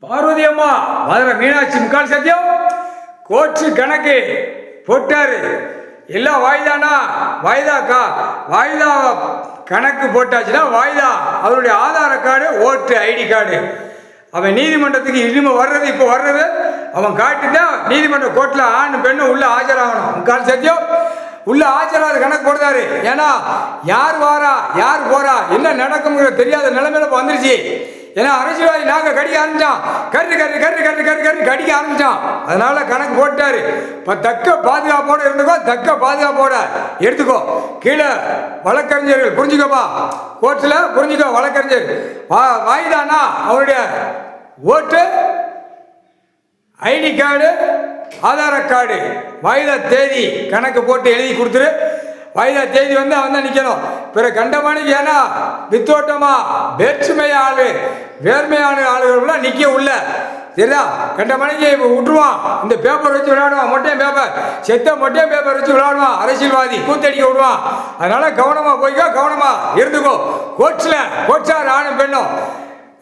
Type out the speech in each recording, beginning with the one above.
பார்வதி அம்மா மதுரை மீனாட்சி முக்கால் சத்தியம் கோர்ட்டு கணக்கு போட்டாரு. எல்லாம் வாய்தானா? வாய்தாக்கா வாய்தா கணக்கு போட்டாச்சுன்னா வாய்தா. அவருடைய ஆதார கார்டு, ஓட்டு ஐடி கார்டு. அவன் நீதிமன்றத்துக்கு இனிமே வர்றது, இப்போ வர்றது அவன் காட்டுதான் நீதிமன்ற கோர்ட்டில் ஆண் பெண்ணு உள்ள ஆஜராகணும். முக்கால் சத்தியம் உள்ள ஆஜராது கணக்கு போடுறாரு. ஏன்னா யார் வாரா யார் போறா என்ன நடக்குங்கிற தெரியாத நிலைமையில இப்போ வந்துருச்சு. ஏன்னா அரசியல்வாதி நாங்கள் கடிக்க ஆரம்பிச்சான், கரு கரு கரு கரு கரு கரு கடிக்க ஆரம்பிச்சான். அதனால கணக்கு போட்டாரு. இப்போ தக்க பாதுகாப்போட இருந்துக்கோ, தக்க பாதுகாப்போட எடுத்துக்கோ. கீழே வழக்கறிஞர்கள் புரிஞ்சுக்கோப்பா, கோர்ட்டில் புரிஞ்சுக்கோ. வழக்கறிஞர் வாய்தானா அவருடைய ஓட்டு ஐடி கார்டு ஆதார கார்டு வாய்தா தேதி கணக்கு போட்டு எழுதி கொடுத்துரு. வாய்தா தேதி வந்து அவன் தான் நிற்கணும். பிற கண்டமானிக்கு ஏன்னா வித்தோட்டமா வேற்றுமையான ஆளு வேர்மையான ஆளுகள்லாம் நிற்க உள்ள சரிதா. கண்டமானிக்கு விட்டுருவான், இந்த பேப்பர் வச்சு விளையாடுவான், மொட்டையும் பேப்பர் செத்த மொட்டையும் பேப்பர் வச்சு விளையாடுவான், அரசியல்வாதி கூத்தடிக்க விடுவான். அதனால கவனமா போய்க்கோ, கவனமா இருந்துக்கோ. கோர்ட்ஸில் கோட்சார் ஆணும் பெண்ணும்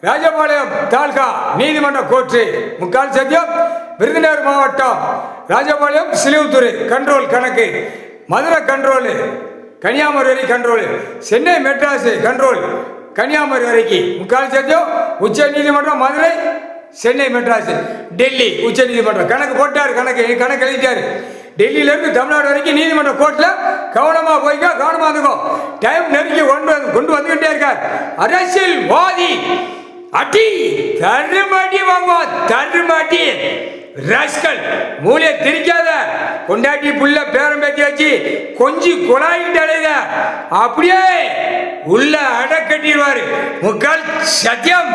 ராஜபாளையம் தாலுகா நீதிமன்ற கோர்ட்டு முக்கால் சத்தியம் விருதுநகர் மாவட்டம் ராஜபாளையம் சிலுவுத்துறை கண்ட்ரோல் கணக்கு, மதுரை கண்ட்ரோலு, கன்னியாகுமரி வரை கண்ட்ரோலு, சென்னை மெட்ராஸ் கண்ட்ரோல் கன்னியாகுமரி வரைக்கும் முக்கால் சத்தியம். உச்ச நீதிமன்றம் மதுரை, சென்னை மெட்ராஸ், டெல்லி உச்ச நீதிமன்றம் கணக்கு போட்டார். கணக்கு எழுதிட்டாரு. டெல்லியிலேருந்து தமிழ்நாடு வரைக்கும் நீதிமன்ற கோர்ட்டில் கவனமாக போய்க்கோ, கவனமாக இருந்துக்கோ. டைம் நெருங்கி கொண்டு வந்துகிட்டே இருக்கார். அரசியல்வாதி அடி தருமடி வாங்குவான், தருமடி ரஸ்கல். மூலையை திரிக்காத, கொண்டாட்டி புள்ள பேரம் பேத்தி வச்சு கொஞ்சம் குழாயிட்டு அலைத அப்படியே உள்ள அடை கட்டிடுவாரு. முக்கால் சத்தியம்.